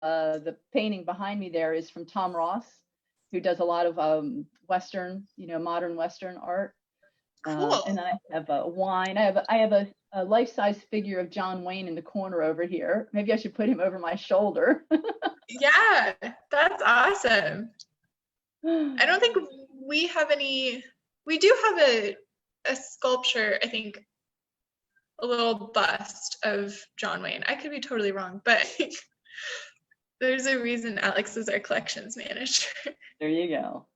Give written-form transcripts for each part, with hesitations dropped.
the painting behind me there is from Tom Ross, who does a lot of Western, modern Western art. Cool. And I have a wine. I have a life-size figure of John Wayne in the corner over here. Maybe I should put him over my shoulder. Yeah, that's awesome. I don't think we have any. We do have a sculpture, I think, a little bust of John Wayne. I could be totally wrong, but there's a reason Alex is our collections manager. There you go.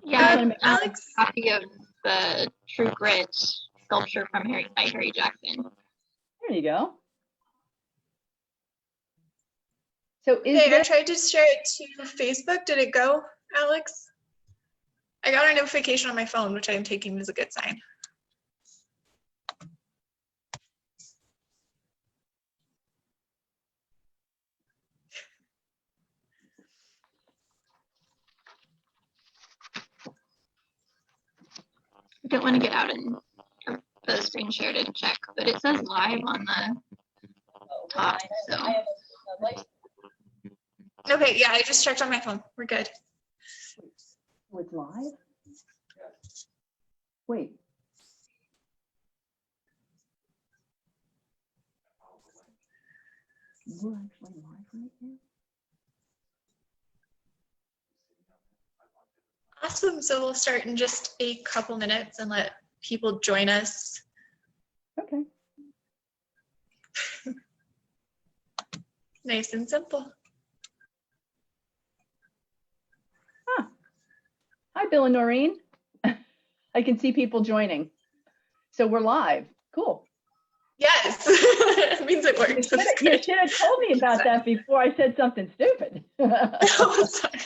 Yeah, Alex, a copy of the True Grit sculpture from by Harry Jackson. There you go. So I tried to share it to Facebook. Did it go, Alex? I got a notification on my phone, which I'm taking as a good sign. I don't want to get out and the screen share to check, but it says live on the top. So. Okay, yeah, I just checked on my phone. We're good. Oh, it's live? Wait. We're actually live right now? Awesome. So we'll start in just a couple minutes and let people join us. Okay. Nice and simple. Huh. Hi, Bill and Noreen. I can see people joining. So we're live. Cool. Yes. It means it works. You should have told me about that before I said something stupid. Oh, sorry.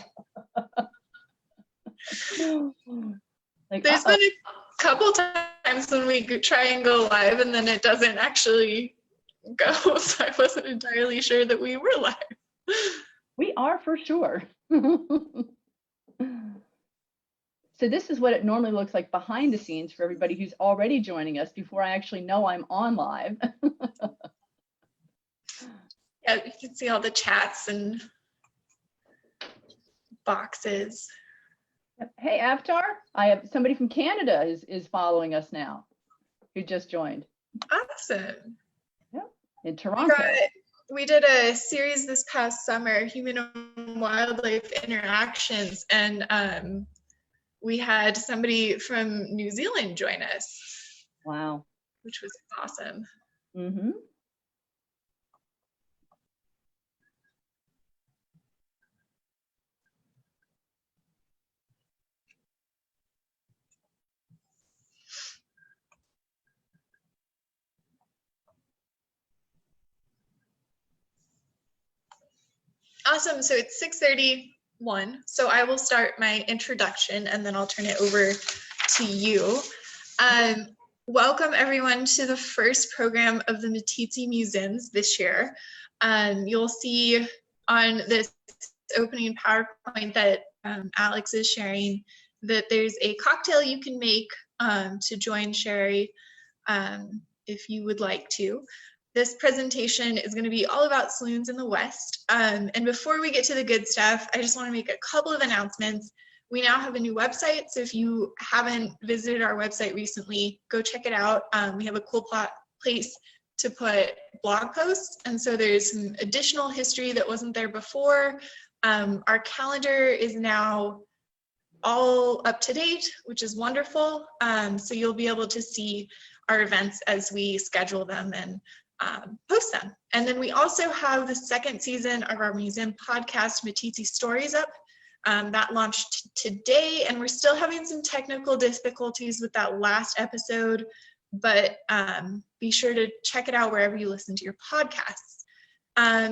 Like, there's been a couple times when we try and go live and then it doesn't actually go, so I wasn't entirely sure that we were live. We are for sure. So this is what it normally looks like behind the scenes for everybody who's already joining us before I actually know I'm on live. Yeah, you can see all the chats and boxes. Hey, Avatar, I have somebody from Canada is following us now, who just joined. Awesome. Yep, in Toronto. We did a series this past summer, Human and Wildlife Interactions, and we had somebody from New Zealand join us. Wow. Which was awesome. Mm-hmm. Awesome. So it's 6:31. So I will start my introduction and then I'll turn it over to you. Welcome everyone to the first program of the Meeteetse Museums this year. You'll see on this opening PowerPoint that Alex is sharing that there's a cocktail you can make to join Sherry if you would like to. This presentation is going to be all about saloons in the West. And before we get to the good stuff, I just want to make a couple of announcements. We now have a new website, so if you haven't visited our website recently, go check it out. We have a cool place to put blog posts, and so there's some additional history that wasn't there before. Our calendar is now all up to date, which is wonderful. So you'll be able to see our events as we schedule them and post them. And then we also have the second season of our museum podcast, Meeteetse Stories, up. That launched today, and we're still having some technical difficulties with that last episode, but be sure to check it out wherever you listen to your podcasts.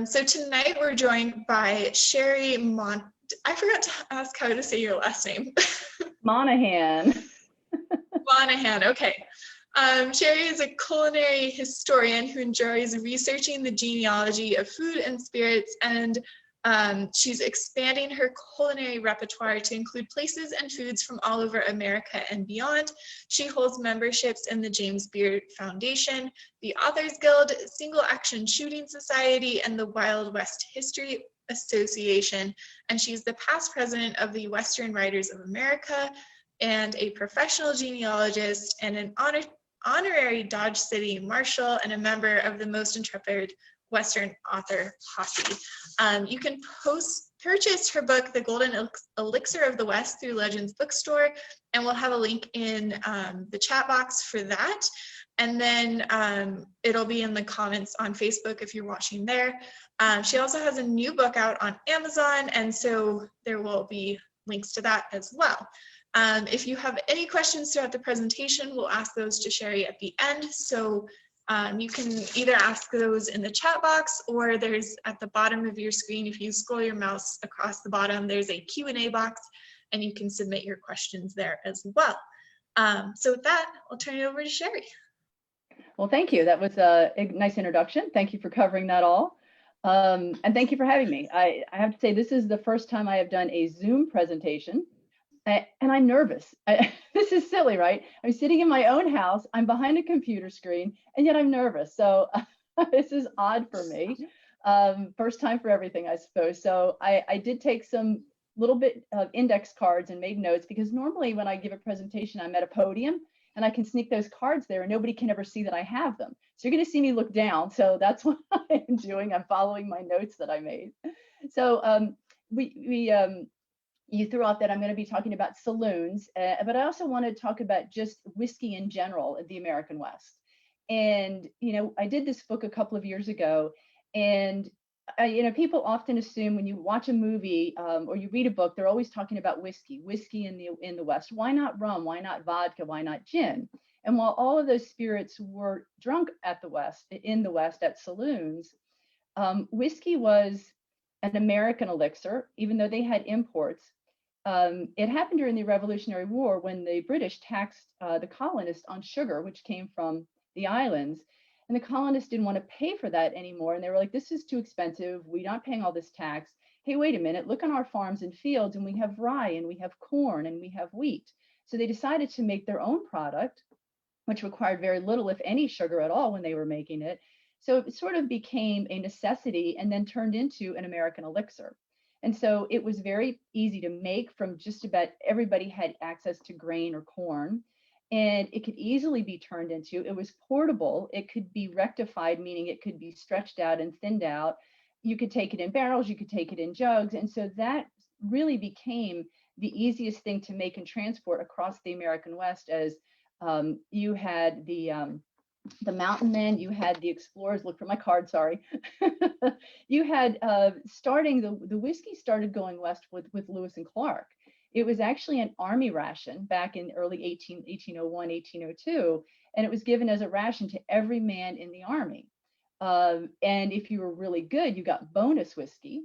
So tonight we're joined by Sherry Monahan. I forgot to ask how to say your last name. Monahan. Monahan, okay. Sherry is a culinary historian who enjoys researching the genealogy of food and spirits and She's expanding her culinary repertoire to include places and foods from all over America and beyond. She holds memberships in the James Beard Foundation, the Authors Guild, Single Action Shooting Society, and the Wild West History Association. And she's the past president of the Western Writers of America and a professional genealogist and an honorary Dodge City Marshal and a member of the Most Intrepid Western Author Posse. You can purchase her book, The Golden Elixir of the West, through Legends Bookstore, and we'll have a link in the chat box for that. And then it'll be in the comments on Facebook if you're watching there. She also has a new book out on Amazon, and so there will be links to that as well. If you have any questions throughout the presentation, we'll ask those to Sherry at the end. So you can either ask those in the chat box, or there's at the bottom of your screen, if you scroll your mouse across the bottom, there's a Q&A box, and you can submit your questions there as well. So with that, I'll turn it over to Sherry. Well, thank you. That was a nice introduction. Thank you for covering that all. And thank you for having me. I have to say, this is the first time I have done a Zoom presentation. And I'm nervous. This is silly, right? I'm sitting in my own house, I'm behind a computer screen, and yet I'm nervous. So this is odd for me. First time for everything, I suppose. So I did take some little bit of index cards and made notes, because normally when I give a presentation, I'm at a podium and I can sneak those cards there and nobody can ever see that I have them. So you're going to see me look down. So that's what I'm doing. I'm following my notes that I made. So you threw out that I'm going to be talking about saloons, but I also want to talk about just whiskey in general in the American West. And, you know, I did this book a couple of years ago, and, you know, people often assume when you watch a movie or you read a book, they're always talking about whiskey in the West. Why not rum? Why not vodka? Why not gin? And while all of those spirits were drunk in the West at saloons, whiskey was an American elixir, even though they had imports. It happened during the Revolutionary War when the British taxed the colonists on sugar, which came from the islands. And the colonists didn't want to pay for that anymore. And they were like, this is too expensive. We're not paying all this tax. Hey, wait a minute, look on our farms and fields, and we have rye, and we have corn, and we have wheat. So they decided to make their own product, which required very little, if any, sugar at all when they were making it. So it sort of became a necessity and then turned into an American elixir. And so it was very easy to make from just about everybody had access to grain or corn, and it could easily be turned into, it was portable, it could be rectified, meaning it could be stretched out and thinned out. You could take it in barrels, you could take it in jugs. And so that really became the easiest thing to make and transport across the American West, as you had the mountain men, you had the explorers, look for my card, sorry. You had starting, the whiskey started going west with Lewis and Clark. It was actually an army ration back in early 1801, 1802, and it was given as a ration to every man in the army. And if you were really good, you got bonus whiskey.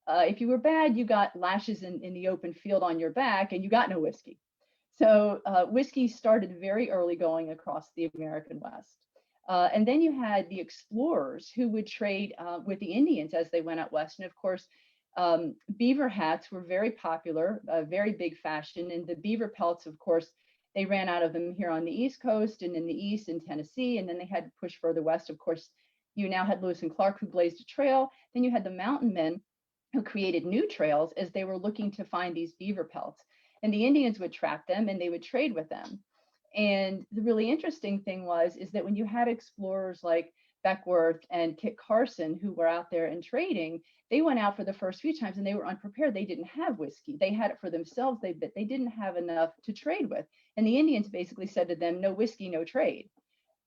If you were bad, you got lashes in the open field on your back, and you got no whiskey. So whiskey started very early going across the American West. And then you had the explorers who would trade with the Indians as they went out west. And of course, beaver hats were very popular, very big fashion. And the beaver pelts, of course, they ran out of them here on the East Coast and in the East in Tennessee. And then they had to push further west. Of course, you now had Lewis and Clark, who blazed a trail. Then you had the mountain men who created new trails as they were looking to find these beaver pelts. And the Indians would trap them and they would trade with them. And the really interesting thing is that when you had explorers like Beckworth and Kit Carson who were out there and trading, they went out for the first few times and they were unprepared. They didn't have whiskey. They had it for themselves, but they didn't have enough to trade with. And the Indians basically said to them, no whiskey, no trade.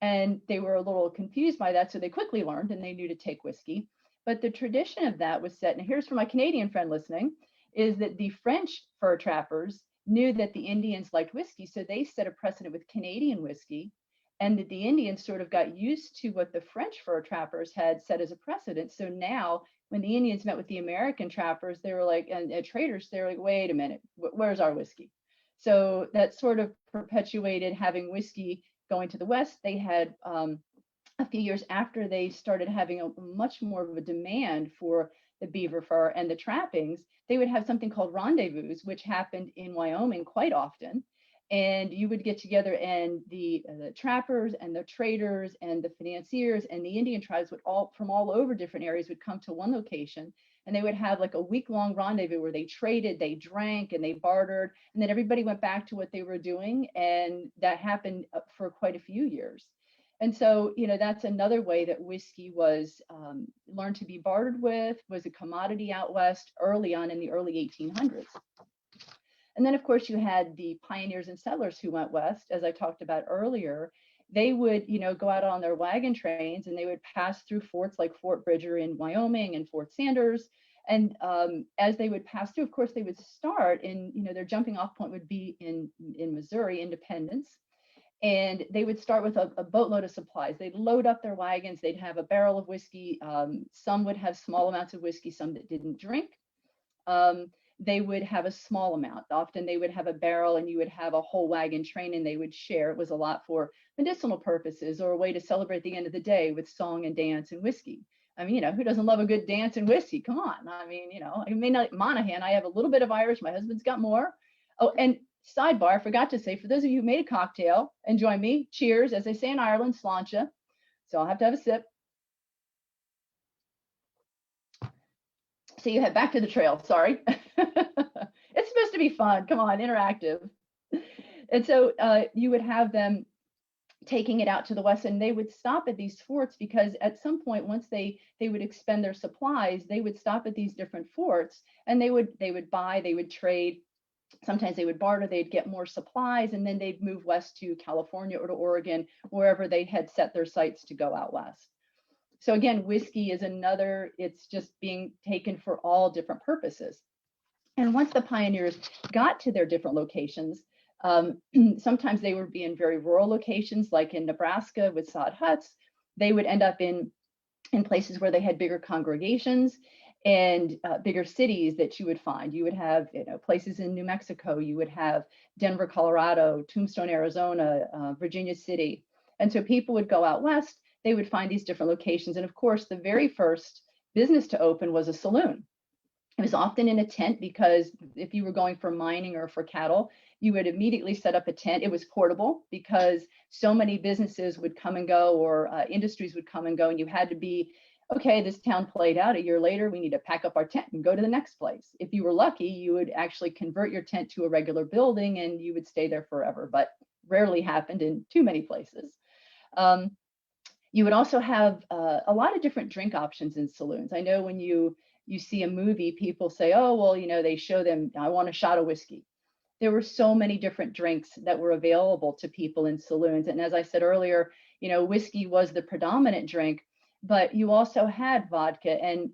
And they were a little confused by that. So they quickly learned and they knew to take whiskey. But the tradition of that was set, and here's for my Canadian friend listening, is that the French fur trappers knew that the Indians liked whiskey, so they set a precedent with Canadian whiskey, and that the Indians sort of got used to what the French fur trappers had set as a precedent. So now when the Indians met with the American trappers, they were like, and traders, they were like, wait a minute, where's our whiskey? So that sort of perpetuated having whiskey going to the West. They had a few years after, they started having a much more of a demand for the beaver fur and the trappings, they would have something called rendezvous, which happened in Wyoming quite often. And you would get together, and the trappers and the traders and the financiers and the Indian tribes would all from all over different areas would come to one location, and they would have like a week-long rendezvous where they traded, they drank, and they bartered, and then everybody went back to what they were doing. And that happened for quite a few years. And so, that's another way that whiskey was learned to be bartered with, was a commodity out west early on in the early 1800s. And then, of course, you had the pioneers and settlers who went west, as I talked about earlier. They would, go out on their wagon trains, and they would pass through forts like Fort Bridger in Wyoming and Fort Sanders. And as they would pass through, of course, they would start in, their jumping off point would be in Missouri, Independence. And they would start with a boatload of supplies. They'd load up their wagons. They'd have a barrel of whiskey. Some would have small amounts of whiskey, some that didn't drink. They would have a small amount. Often they would have a barrel, and you would have a whole wagon train, and they would share. It was a lot for medicinal purposes, or a way to celebrate the end of the day with song and dance and whiskey. I mean, who doesn't love a good dance and whiskey? Come on. I mean, I may not Monahan. I have a little bit of Irish. My husband's got more. Oh, and sidebar, I forgot to say, for those of you who made a cocktail and join me, cheers, as they say in Ireland, sláinte. So I'll have to have a sip. So you head back to the trail, sorry. It's supposed to be fun, come on, interactive. And so you would have them taking it out to the west, and they would stop at these forts, because at some point, once they would expend their supplies, they would stop at these different forts, and they would buy, they would trade. Sometimes they would barter, they'd get more supplies, and then they'd move west to California or to Oregon, wherever they had set their sights to go out west. So again, whiskey is another, it's just being taken for all different purposes. And once the pioneers got to their different locations, sometimes they would be in very rural locations, like in Nebraska with sod huts. They would end up in places where they had bigger congregations and bigger cities that you would find. You would have places in New Mexico, you would have Denver, Colorado, Tombstone, Arizona, Virginia City. And so people would go out west, they would find these different locations. And of course, the very first business to open was a saloon. It was often in a tent, because if you were going for mining or for cattle, you would immediately set up a tent. It was portable, because so many businesses would come and go, or industries would come and go, and you had to be, okay, this town played out, a year later, we need to pack up our tent and go to the next place. If you were lucky, you would actually convert your tent to a regular building, and you would stay there forever, but rarely happened in too many places. You would also have a lot of different drink options in saloons. I know when you see a movie, people say, oh, well, they show them, I want a shot of whiskey. There were so many different drinks that were available to people in saloons. And as I said earlier, whiskey was the predominant drink, but you also had vodka, and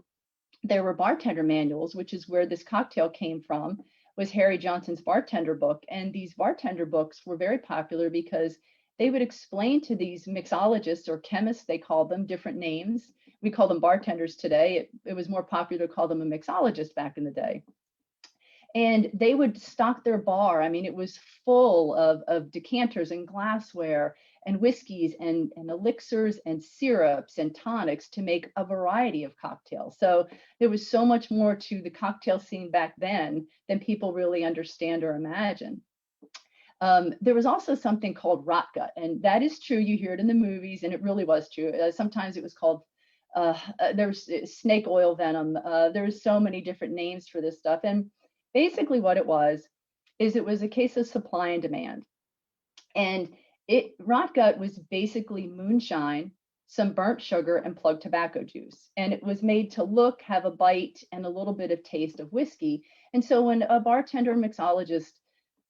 there were bartender manuals, which is where this cocktail came from, was Harry Johnson's bartender book. And these bartender books were very popular, because they would explain to these mixologists, or chemists, they called them different names. We call them bartenders today. It was more popular to call them a mixologist back in the day. And they would stock their bar. I mean, it was full of decanters and glassware and whiskeys and elixirs and syrups and tonics to make a variety of cocktails. So there was so much more to the cocktail scene back then than people really understand or imagine. There was also something called rot gut, and that is true. You hear it in the movies, and it really was true. Sometimes it was called, there was snake oil venom. There was so many different names for this stuff. And basically what it was a case of supply and demand. And rot gut was basically moonshine, some burnt sugar, and plug tobacco juice. And it was made to look, have a bite, and a little bit of taste of whiskey. And so when a bartender, mixologist,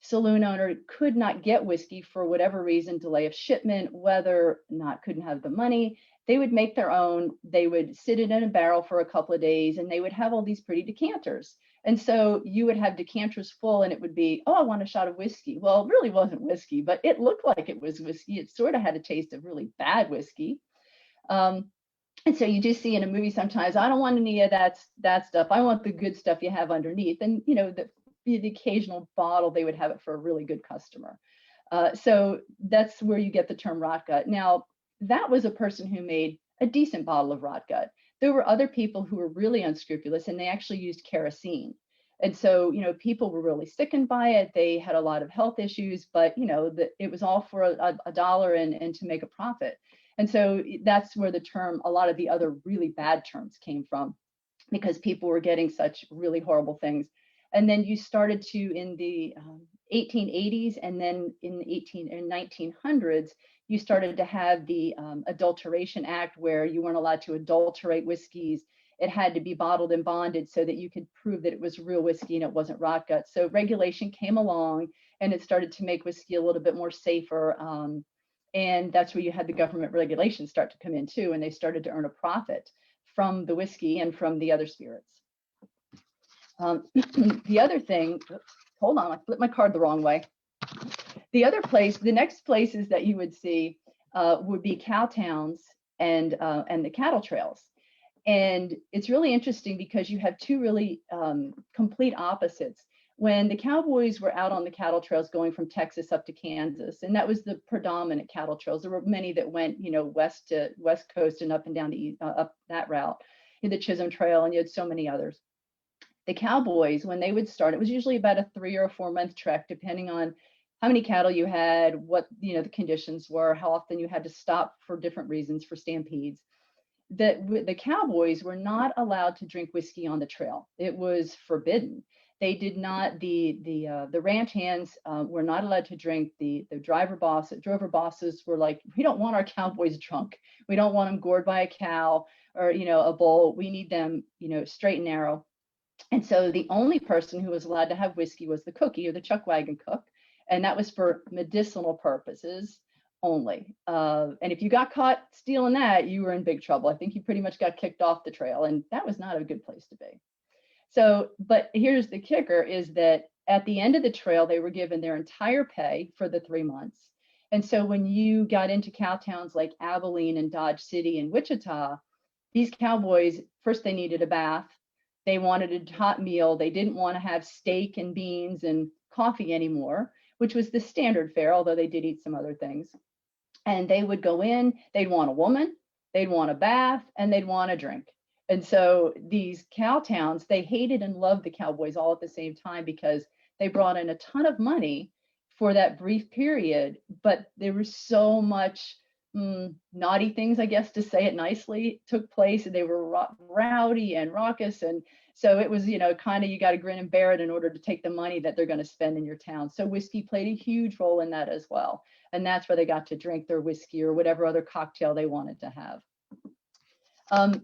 saloon owner could not get whiskey for whatever reason, delay of shipment, weather, couldn't have the money, they would make their own. They would sit it in a barrel for a couple of days, and they would have all these pretty decanters. And so you would have decanters full, and it would be, oh, I want a shot of whiskey. Well, it really wasn't whiskey, but it looked like it was whiskey. It sort of had a taste of really bad whiskey. And so you do see in a movie sometimes, I don't want any of that stuff. I want the good stuff you have underneath. And, the occasional bottle, they would have it for a really good customer. So that's where you get the term rot gut. Now, that was a person who made a decent bottle of rot gut. there were other people who were really unscrupulous, and they actually used kerosene. And so, people were really sickened by it. They had a lot of health issues, but it was all for a dollar and to make a profit. And so that's where the term, a lot of the other really bad terms came from, because people were getting such really horrible things. And then you started to, in the 1880s, and then in the 1900s, you started to have the Adulteration Act, where you weren't allowed to adulterate whiskeys. It had to be bottled and bonded so that you could prove that it was real whiskey and it wasn't rot gut. So regulation came along, and it started to make whiskey a little bit more safer. And that's where you had the government regulations start to come in too, and they started to earn a profit from the whiskey and from the other spirits. The other thing, oops, hold on, I flipped my card the wrong way. The next places that you would see would be cow towns and the cattle trails. And it's really interesting because you have two really complete opposites. When the cowboys were out on the cattle trails going from Texas up to Kansas, and that was the predominant cattle trails. There were many that went, west to West Coast and up and down up that route, in the Chisholm Trail, and you had so many others. The cowboys, when they would start, it was usually about a 3 or 4 month trek, depending on how many cattle you had, what the conditions were, how often you had to stop for different reasons, for stampedes. The cowboys were not allowed to drink whiskey on the trail. It was forbidden. They did not. The ranch hands were not allowed to drink. The drover bosses were like, we don't want our cowboys drunk. We don't want them gored by a cow or a bull. We need them straight and narrow. And so the only person who was allowed to have whiskey was the cookie, or the chuck wagon cook, and that was for medicinal purposes only. And if you got caught stealing that, you were in big trouble. I think you pretty much got kicked off the trail, and that was not a good place to be. So, but here's the kicker, is that at the end of the trail, they were given their entire pay for the 3 months. And so when you got into cow towns like Abilene and Dodge City and Wichita, these cowboys, first they needed a bath. They wanted a hot meal. They didn't want to have steak and beans and coffee anymore, which was the standard fare, although they did eat some other things. And they would go in, they'd want a woman, they'd want a bath, and they'd want a drink. And so these cow towns, they hated and loved the cowboys all at the same time, because they brought in a ton of money for that brief period, but there was so much naughty things, I guess, to say it nicely, took place, and they were rowdy and raucous. And so it was, kind of, you got to grin and bear it in order to take the money that they're going to spend in your town. So whiskey played a huge role in that as well. And that's where they got to drink their whiskey or whatever other cocktail they wanted to have.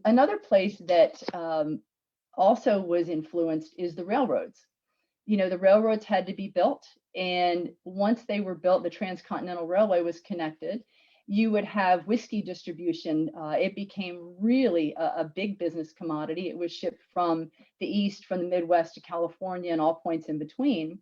Another place that also was influenced is the railroads. The railroads had to be built. And once they were built, the Transcontinental Railway was connected. You would have whiskey distribution. It became really a big business commodity. It was shipped from the East, from the Midwest to California and all points in between.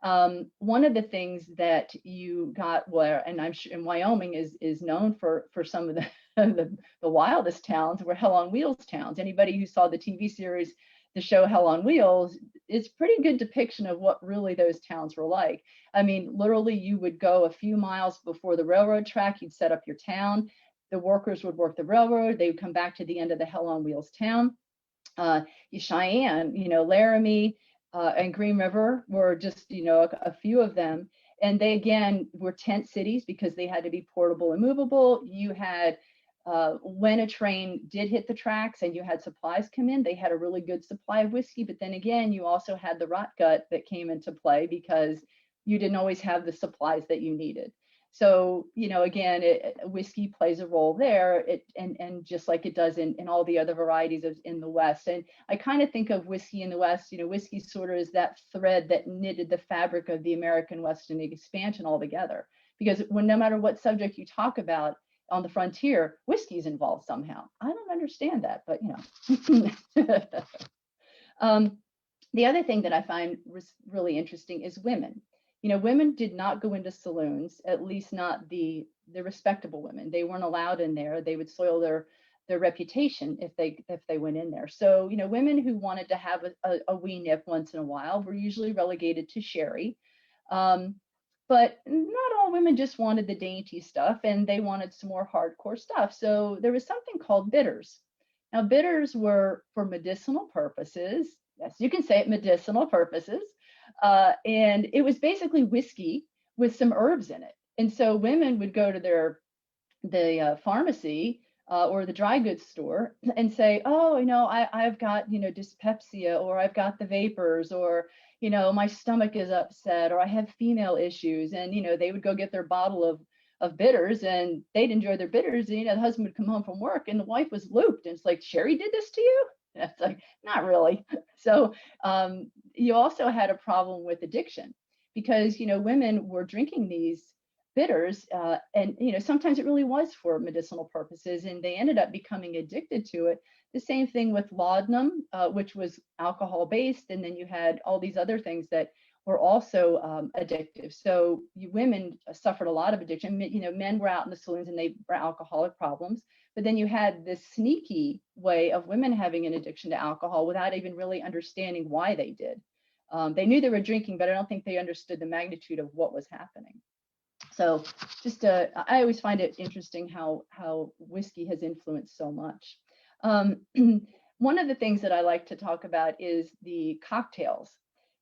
One of the things that you got, and I'm sure in Wyoming is known for some of the wildest towns, were Hell on Wheels towns. Anybody who saw the TV series, the show Hell on Wheels, it's pretty good depiction of what really those towns were like. I mean, literally, you would go a few miles before the railroad track, you'd set up your town, the workers would work the railroad, they would come back to the end of the Hell on Wheels town. Cheyenne, Laramie, and Green River were just, a few of them. And they, again, were tent cities because they had to be portable and movable. You had, when a train did hit the tracks and you had supplies come in, they had a really good supply of whiskey. But then again, you also had the rot gut that came into play because you didn't always have the supplies that you needed. So, again, whiskey plays a role there, and just like it does in all the other varieties in the West. And I kind of think of whiskey in the West, whiskey sort of is that thread that knitted the fabric of the American West and the expansion all together. Because no matter what subject you talk about on the frontier, whiskey's involved somehow. I don't understand that, but the other thing that I find really interesting is women. Women did not go into saloons, at least not the respectable women. They weren't allowed in there. They would soil their reputation if they went in there. So, women who wanted to have a wee nip once in a while were usually relegated to sherry. But not all women just wanted the dainty stuff, and they wanted some more hardcore stuff. So there was something called bitters. Now, bitters were for medicinal purposes. Yes, you can say it, medicinal purposes. And it was basically whiskey with some herbs in it. And so women would go to the pharmacy or the dry goods store and say, oh, I've got, dyspepsia, or I've got the vapors, or, my stomach is upset, or I have female issues. And, they would go get their bottle of bitters, and they'd enjoy their bitters. And, the husband would come home from work and the wife was looped. And it's like, Sherry did this to you? And it's like, not really. So you also had a problem with addiction because, women were drinking these bitters, and sometimes it really was for medicinal purposes, and they ended up becoming addicted to it. The same thing with laudanum, which was alcohol based, and then you had all these other things that were also addictive. So women suffered a lot of addiction. Men were out in the saloons and they were alcoholic problems, but then you had this sneaky way of women having an addiction to alcohol without even really understanding why they did. They knew they were drinking, but I don't think they understood the magnitude of what was happening. So I always find it interesting how whiskey has influenced so much. One of the things that I like to talk about is the cocktails.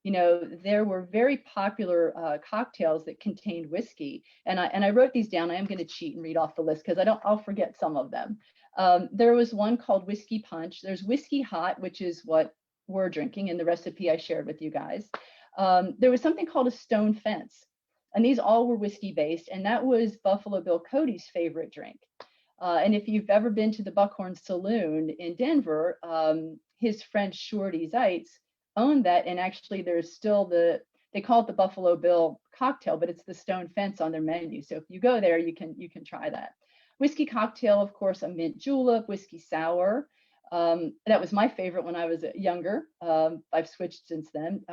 There were very popular cocktails that contained whiskey, and I wrote these down. I am going to cheat and read off the list because I'll forget some of them. There was one called whiskey punch. There's whiskey hot, which is what we're drinking, and the recipe I shared with you guys. There was something called a stone fence. And these all were whiskey based, and that was Buffalo Bill Cody's favorite drink. And if you've ever been to the Buckhorn Saloon in Denver, his friend Shorty Zeitz owned that, and actually there's still they call it the Buffalo Bill cocktail, but it's the stone fence on their menu. So if you go there, you can try that. Whiskey cocktail, of course, a mint julep, whiskey sour. That was my favorite when I was younger. I've switched since then.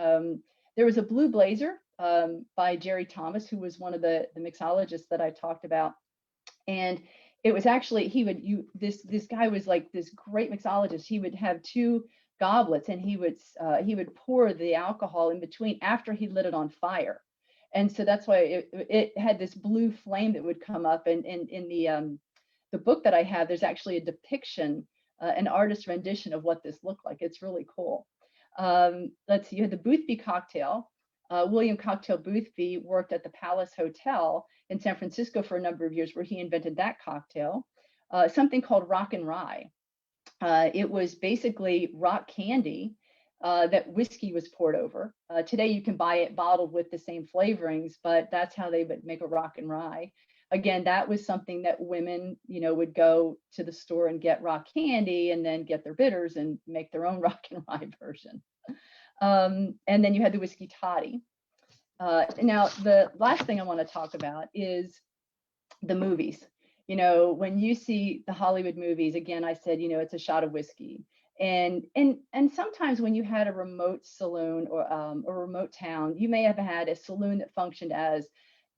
There was a blue blazer by Jerry Thomas, who was one of the mixologists that I talked about. And it was actually, this guy was like this great mixologist. He would have two goblets, and he would pour the alcohol in between after he lit it on fire. And so that's why it had this blue flame that would come up. And in the book that I have, there's actually a depiction, an artist rendition of what this looked like. It's really cool. Let's see, you had the Boothby cocktail. William Cocktail Boothby worked at the Palace Hotel in San Francisco for a number of years, where he invented that cocktail. Something called Rock and Rye. It was basically rock candy that whiskey was poured over. Today you can buy it bottled with the same flavorings, but that's how they would make a Rock and Rye. Again, that was something that women, would go to the store and get rock candy and then get their bitters and make their own Rock and Rye version. And then you had the whiskey toddy. Now, the last thing I want to talk about is the movies. When you see the Hollywood movies, again, I said, it's a shot of whiskey. And sometimes when you had a remote saloon or a remote town, you may have had a saloon that functioned as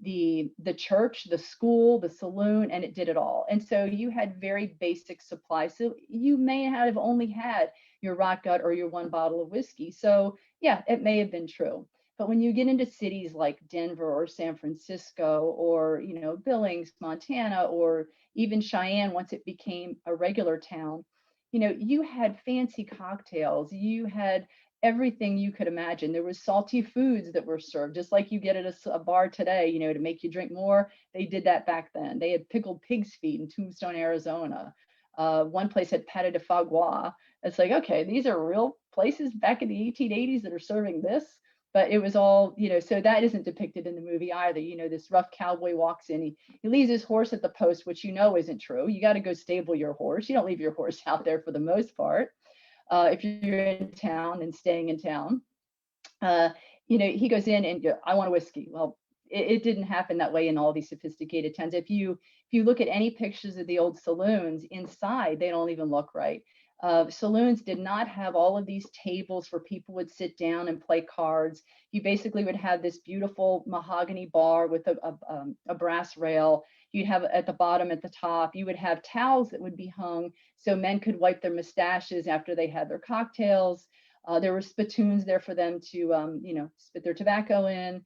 the church, the school, the saloon, and it did it all. And so you had very basic supplies. So you may have only had your rot gut or your one bottle of whiskey. So yeah, it may have been true. But when you get into cities like Denver or San Francisco or, Billings, Montana, or even Cheyenne, once it became a regular town, you had fancy cocktails, you had everything you could imagine. There was salty foods that were served, just like you get at a bar today, to make you drink more. They did that back then. They had pickled pig's feet in Tombstone, Arizona. One place had pâté de foie gras. It's like, okay, these are real places back in the 1880s that are serving this. But it was all, so that isn't depicted in the movie either. This rough cowboy walks in, he leaves his horse at the post, which isn't true. You got to go stable your horse. You don't leave your horse out there for the most part. If you're in town and staying in town, he goes in and I want a whiskey. Well, it didn't happen that way in all these sophisticated towns. If you look at any pictures of the old saloons inside, they don't even look right. Saloons did not have all of these tables where people would sit down and play cards. You basically would have this beautiful mahogany bar with a brass rail. You'd have at the bottom, at the top, you would have towels that would be hung so men could wipe their mustaches after they had their cocktails. There were spittoons there for them to, spit their tobacco in.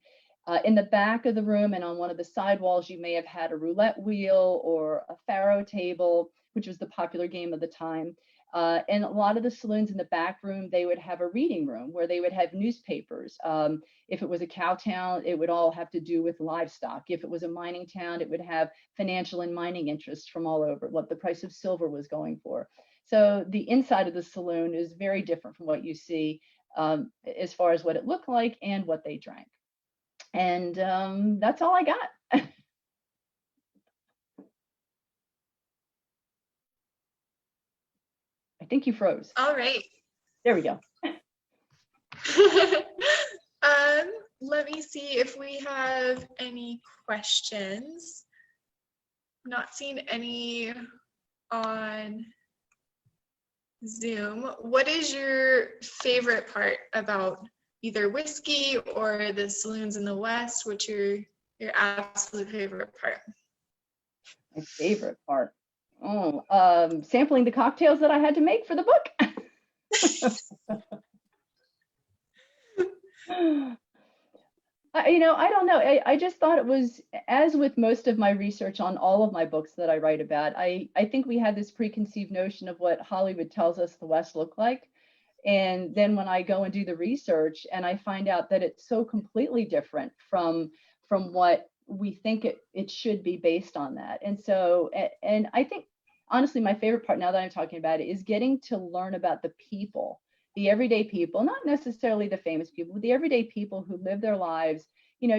In the back of the room and on one of the side walls, you may have had a roulette wheel or a faro table, which was the popular game of the time. And a lot of the saloons in the back room, they would have a reading room where they would have newspapers. If it was a cow town, it would all have to do with livestock. If it was a mining town, it would have financial and mining interests from all over, what the price of silver was going for. So the inside of the saloon is very different from what you see, as far as what it looked like and what they drank. And that's all I got. I think you froze. All right. There we go. Let me see if we have any questions. Not seeing any on Zoom. What is your favorite part about either whiskey or the saloons in the West? What's your absolute favorite part? My favorite part. Oh, sampling the cocktails that I had to make for the book. I don't know. I just thought it was, as with most of my research on all of my books that I write about, I think we had this preconceived notion of what Hollywood tells us the West look like. And then when I go and do the research and I find out that it's so completely different from what we think it should be based on that. And so, and I think, honestly, my favorite part now that I'm talking about it is getting to learn about the people, the everyday people, not necessarily the famous people, but the everyday people who live their lives,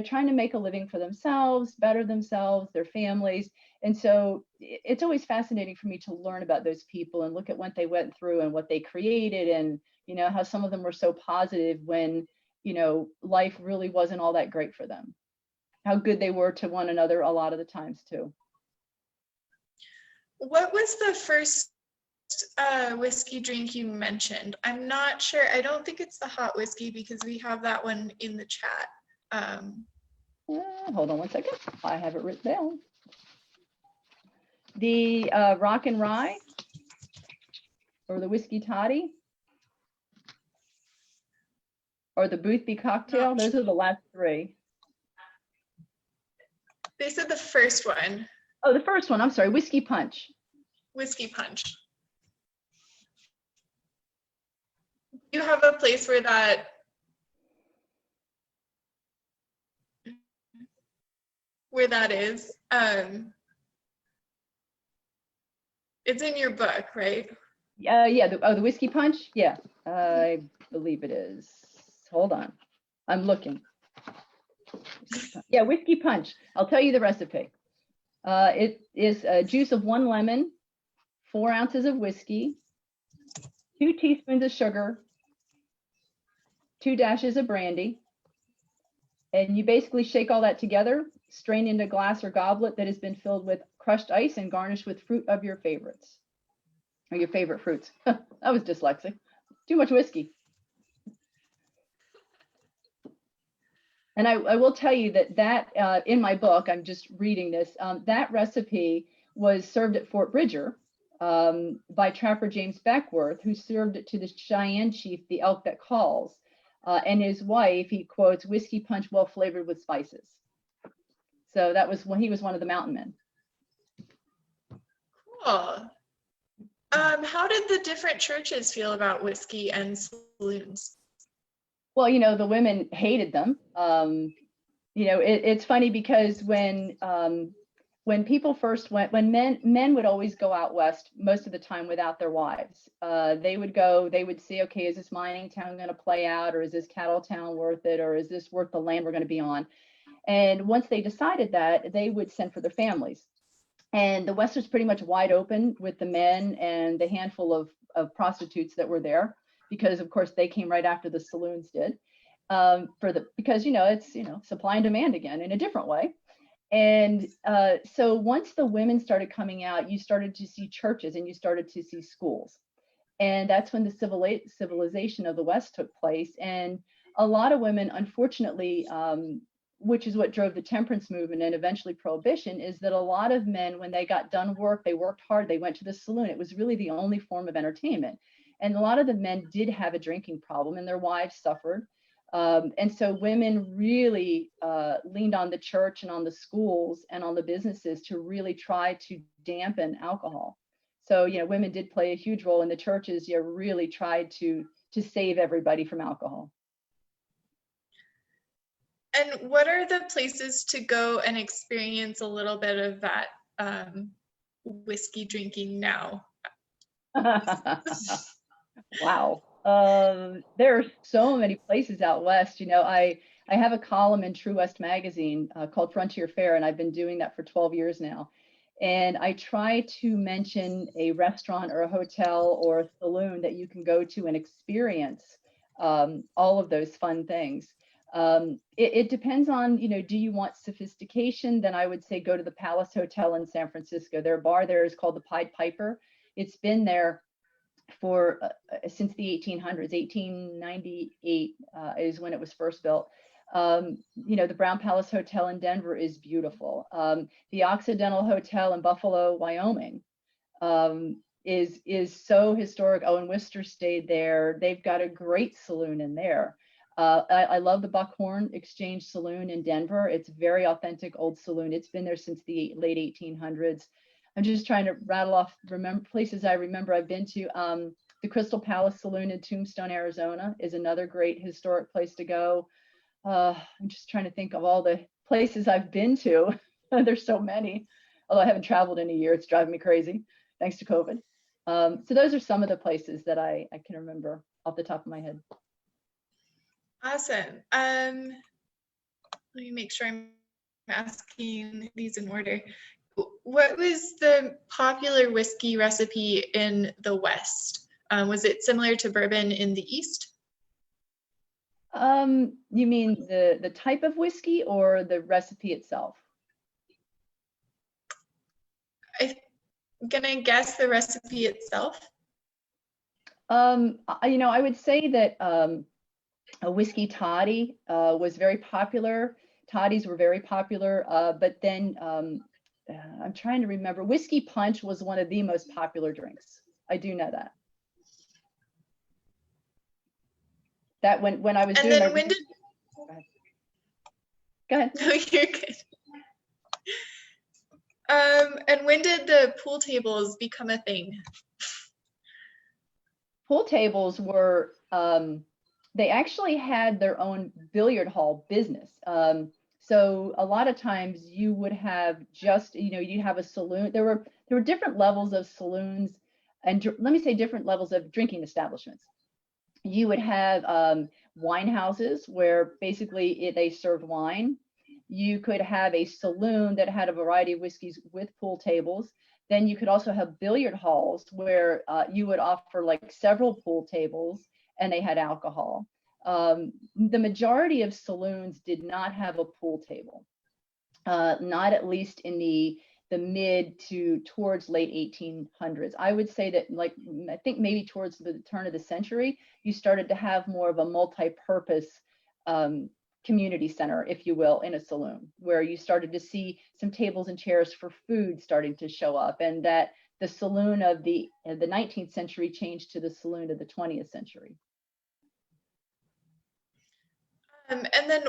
trying to make a living for themselves, better themselves, their families. And so it's always fascinating for me to learn about those people and look at what they went through and what they created, and how some of them were so positive when life really wasn't all that great for them, how good they were to one another a lot of the times too. What was the first whiskey drink you mentioned? I'm not sure. I don't think it's the hot whiskey because we have that one in the chat. Hold on one second. I have it written down. The Rock and Rye, or the Whiskey Toddy, or the Boothby cocktail. Those are the last three. They said the first one. Oh, the first one. I'm sorry. Whiskey Punch. Whiskey Punch. Do you have a place where that is? It's in your book, right? Yeah. The Whiskey Punch. Yeah, I believe it is. Hold on. I'm looking. Yeah, Whiskey Punch. I'll tell you the recipe. It is a juice of 1 lemon, 4 ounces of whiskey, 2 teaspoons of sugar, 2 dashes of brandy. And you basically shake all that together, strain into a glass or goblet that has been filled with crushed ice and garnished with fruit of your favorites, or your favorite fruits. That was dyslexic. Too much whiskey. And I will tell you that in my book, I'm just reading this, that recipe was served at Fort Bridger by Trapper James Beckworth, who served it to the Cheyenne chief, the Elk That Calls, and his wife. He quotes, "Whiskey punch well flavored with spices." So that was when he was one of the mountain men. Cool. How did the different churches feel about whiskey and saloons? Well, the women hated them. It's funny because when people first went, when men would always go out west most of the time without their wives. They would see, okay, is this mining town going to play out, or is this cattle town worth it, or is this worth the land we're going to be on? And once they decided that, they would send for their families. And the West was pretty much wide open with the men and the handful of prostitutes that were there, because of course they came right after the saloons did, because it's supply and demand again in a different way. And so once the women started coming out, you started to see churches and you started to see schools, and that's when the civilization of the West took place. And a lot of women, unfortunately, which is what drove the temperance movement and eventually prohibition, is that a lot of men, when they got done work, they worked hard, they went to the saloon. It was really the only form of entertainment. And a lot of the men did have a drinking problem, and their wives suffered. And so women really leaned on the church and on the schools and on the businesses to really try to dampen alcohol. So, women did play a huge role in the churches. Really tried to save everybody from alcohol. And what are the places to go and experience a little bit of that whiskey drinking now? Wow. There are so many places out west. I have a column in True West magazine called Frontier Fare, and I've been doing that for 12 years now. And I try to mention a restaurant or a hotel or a saloon that you can go to and experience all of those fun things. It depends on, do you want sophistication? Then I would say go to the Palace Hotel in San Francisco. Their bar there is called the Pied Piper. It's been there for since the 1800s. 1898 is when it was first built. The Brown Palace Hotel in Denver is beautiful. The Occidental Hotel in Buffalo, Wyoming, is so historic. Owen Wister stayed there. They've got a great saloon in there. I love the Buckhorn Exchange Saloon in Denver. It's a very authentic old saloon. It's been there since the late 1800s. I'm just trying to rattle off places I remember I've been to. The Crystal Palace Saloon in Tombstone, Arizona is another great historic place to go. I'm just trying to think of all the places I've been to. There's so many. Although I haven't traveled in a year, it's driving me crazy, thanks to COVID. So those are some of the places that I can remember off the top of my head. Awesome. Let me make sure I'm asking these in order. What was the popular whiskey recipe in the West? Was it similar to bourbon in the East? You mean the type of whiskey or the recipe itself? I'm gonna guess the recipe itself. I would say that a whiskey toddy was very popular. Toddies were very popular, but then I'm trying to remember. Whiskey punch was one of the most popular drinks. I do know that. That when I was and doing then my when did go ahead. No, you're good. And when did the pool tables become a thing? Pool tables were they actually had their own billiard hall business. So a lot of times you would have just, you'd have a saloon. There were different levels of saloons, and let me say different levels of drinking establishments. You would have wine houses where basically they served wine. You could have a saloon that had a variety of whiskeys with pool tables. Then you could also have billiard halls where you would offer like several pool tables and they had alcohol. The majority of saloons did not have a pool table, not at least in the mid to towards late 1800s. I would say that, like, I think maybe towards the turn of the century, you started to have more of a multi-purpose community center, if you will, in a saloon, where you started to see some tables and chairs for food starting to show up, and that the saloon of the 19th century changed to the saloon of the 20th century. And then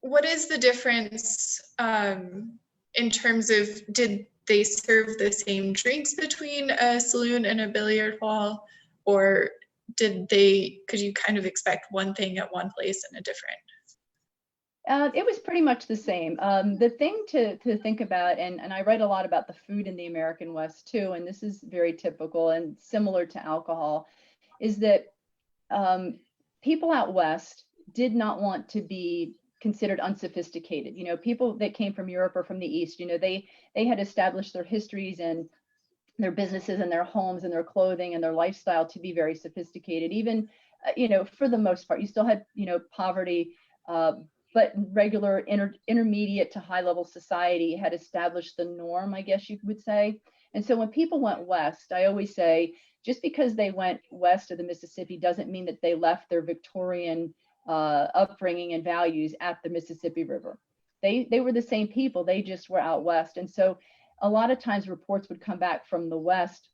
what is the difference in terms of, did they serve the same drinks between a saloon and a billiard hall, or could you kind of expect one thing at one place and a different? It was pretty much the same. The thing to think about, and I write a lot about the food in the American West too, and this is very typical and similar to alcohol, is that people out West did not want to be considered unsophisticated. People that came from Europe or from the East, they had established their histories and their businesses and their homes and their clothing and their lifestyle to be very sophisticated. Even, for the most part, you still had, poverty, but regular intermediate to high level society had established the norm, I guess you would say. And so when people went west, I always say, just because they went west of the Mississippi doesn't mean that they left their Victorian upbringing and values at the Mississippi River. They were the same people, they just were out west. And so a lot of times reports would come back from the West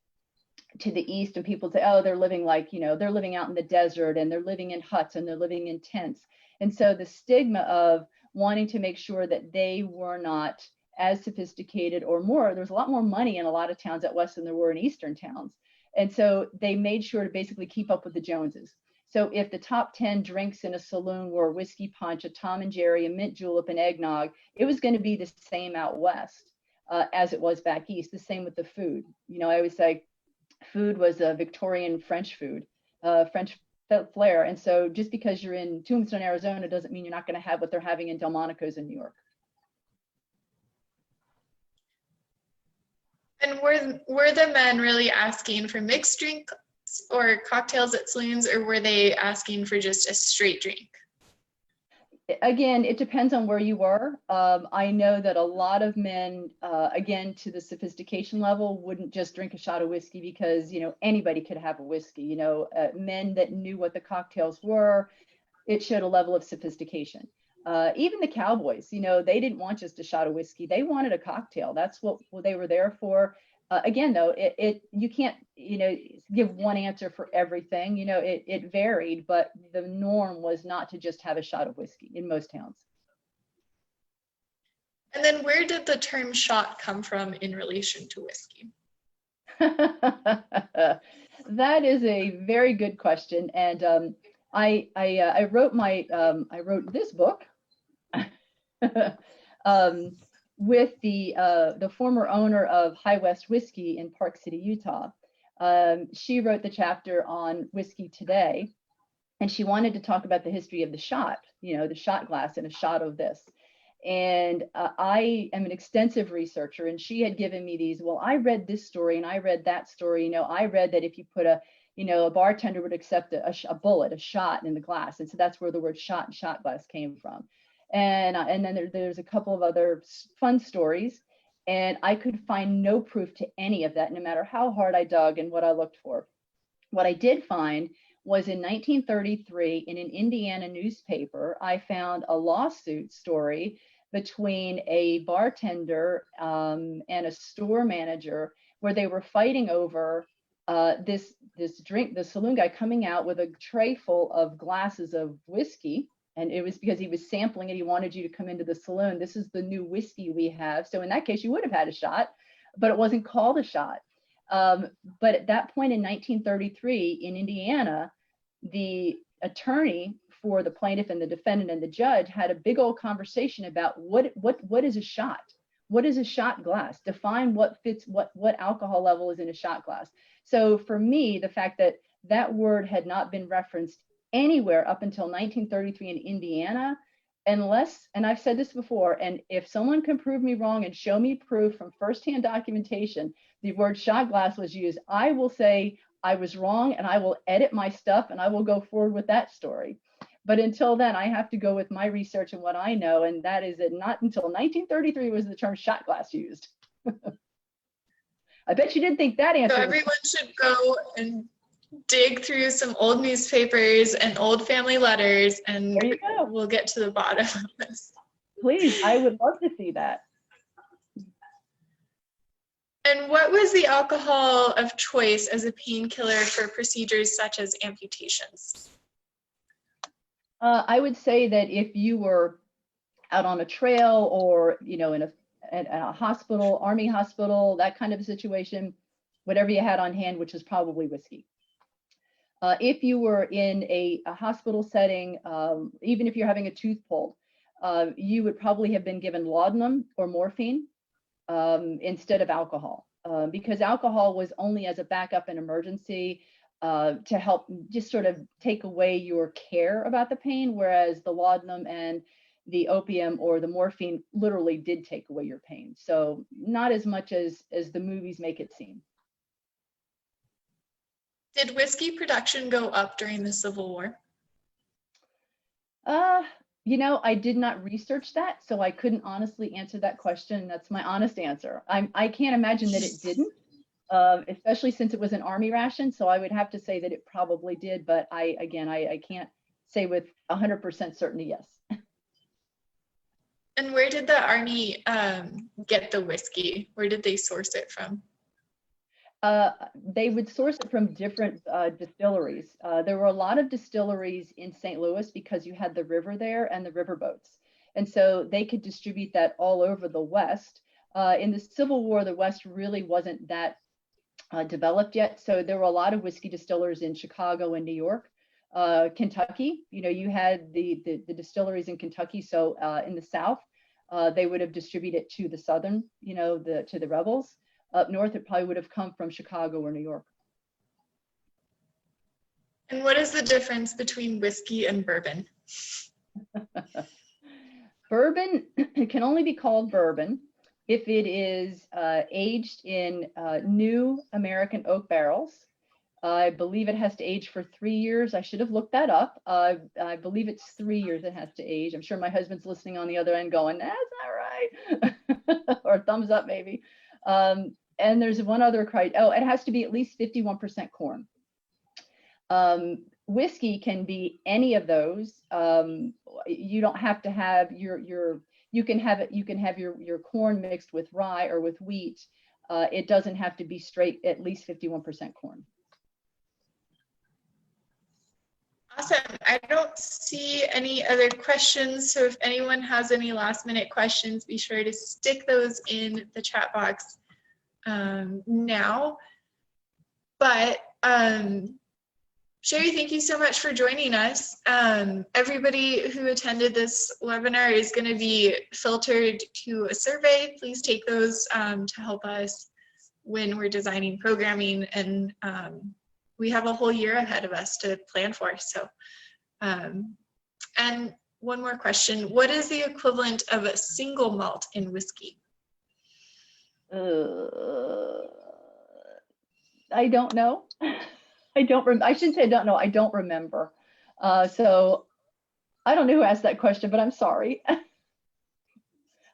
to the East, and people say, oh, they're living like, they're living out in the desert, and they're living in huts, and they're living in tents. And so the stigma of wanting to make sure that they were not as sophisticated or more. There was a lot more money in a lot of towns out west than there were in eastern towns. And so they made sure to basically keep up with the Joneses. So if the top 10 drinks in a saloon were a whiskey punch, a Tom and Jerry, a mint julep, and eggnog, it was going to be the same out west as it was back east. The same with the food. You know, I always say food was a Victorian French food, French flair. And so just because you're in Tombstone, Arizona, doesn't mean you're not going to have what they're having in Delmonico's in New York. And were the men really asking for mixed drinks or cocktails at saloons, or were they asking for just a straight drink? Again, it depends on where you were. I know that a lot of men, again, to the sophistication level, wouldn't just drink a shot of whiskey because, you know, anybody could have a whiskey. You know, men that knew what the cocktails were, it showed a level of sophistication. Even the cowboys, you know, they didn't want just a shot of whiskey. They wanted a cocktail. That's what they were there for. Again, though, you can't, you know, give one answer for everything. You know, it varied, but the norm was not to just have a shot of whiskey in most towns. And then where did the term shot come from in relation to whiskey? That is a very good question. And I wrote this book with the former owner of High West Whiskey in Park City, Utah. She wrote the chapter on whiskey today, and she wanted to talk about the history of the shot, you know, the shot glass and a shot of this. And I am an extensive researcher, and she had given me these, well, I read this story and I read that story. You know, I read that if you put a bartender would accept a bullet, a shot in the glass. And so that's where the word shot and shot glass came from. And then there's a couple of other fun stories. And I could find no proof to any of that, no matter how hard I dug and what I looked for. What I did find was in 1933 in an Indiana newspaper, I found a lawsuit story between a bartender and a store manager where they were fighting over this drink, the saloon guy coming out with a tray full of glasses of whiskey. And it was because he was sampling it. He wanted you to come into the saloon. This is the new whiskey we have. So in that case, you would have had a shot, but it wasn't called a shot. But at that point in 1933 in Indiana, the attorney for the plaintiff and the defendant and the judge had a big old conversation about what is a shot? What is a shot glass? Define what fits what alcohol level is in a shot glass. So for me, the fact that that word had not been referenced anywhere up until 1933 in Indiana, unless, and I've said this before, and if someone can prove me wrong and show me proof from firsthand documentation, the word shot glass was used, I will say I was wrong and I will edit my stuff and I will go forward with that story. But until then, I have to go with my research and what I know, and that is that not until 1933 was the term shot glass used. I bet you didn't think that answer. So everyone should go and dig through some old newspapers and old family letters, and there you go. We'll get to the bottom of this. Please, I would love to see that. And what was the alcohol of choice as a painkiller for procedures such as amputations? I would say that if you were out on a trail or, you know, in a hospital, army hospital, that kind of a situation, whatever you had on hand, which was probably whiskey. If you were in a hospital setting, even if you're having a tooth pulled, you would probably have been given laudanum or morphine instead of alcohol, because alcohol was only as a backup in emergency to help just sort of take away your care about the pain, whereas the laudanum and the opium or the morphine literally did take away your pain. So not as much as the movies make it seem. Did whiskey production go up during the Civil War? You know, I did not research that, so I couldn't honestly answer that question. That's my honest answer. I can't imagine that it didn't, especially since it was an army ration. So I would have to say that it probably did, but I can't say with 100% certainty yes. And where did the army get the whiskey? Where did they source it from? They would source it from different distilleries. There were a lot of distilleries in St. Louis because you had the river there and the river boats. And so they could distribute that all over the West. In the Civil War, the West really wasn't that developed yet. So there were a lot of whiskey distillers in Chicago and New York. Kentucky, you had the distilleries in Kentucky. So in the South, they would have distributed to the Southern, to the rebels. Up north, it probably would have come from Chicago or New York. And what is the difference between whiskey and bourbon? Bourbon can only be called bourbon if it is aged in new American oak barrels. I believe it has to age for 3 years. I should have looked that up. I believe it's 3 years it has to age. I'm sure my husband's listening on the other end going, that's not right. Or thumbs up maybe. And there's one other criteria. Oh, it has to be at least 51% corn. Whiskey can be any of those. You don't have to have you can have your corn mixed with rye or with wheat. It doesn't have to be straight, at least 51% corn. Awesome. I don't see any other questions. So if anyone has any last minute questions, be sure to stick those in the chat box now. But Sherry, thank you so much for joining us. Everybody who attended this webinar is going to be filtered to a survey. Please take those to help us when we're designing programming, and we have a whole year ahead of us to plan for. So, and one more question: what is the equivalent of a single malt in whiskey? I don't know. I shouldn't say I don't know. I don't remember. So I don't know who asked that question, but I'm sorry.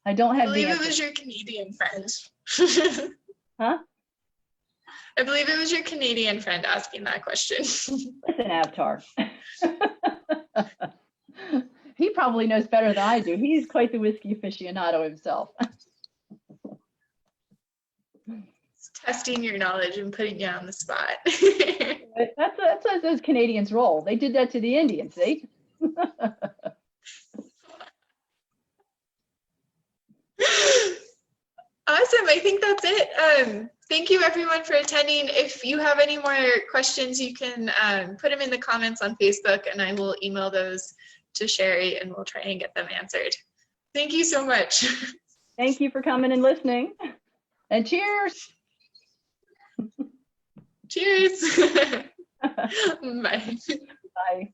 I don't have the answer. I believe it was your Canadian friend. Huh? I believe it was your Canadian friend asking that question. Listen, Avatar. He probably knows better than I do. He's quite the whiskey aficionado himself. Testing your knowledge and putting you on the spot. That's how those Canadians roll. They did that to the Indians, see? Awesome. I think that's it. Thank you everyone for attending. If you have any more questions, you can put them in the comments on Facebook, and I will email those to Sherry and we'll try and get them answered. Thank you so much. Thank you for coming and listening. And cheers. Cheers. Bye. Bye.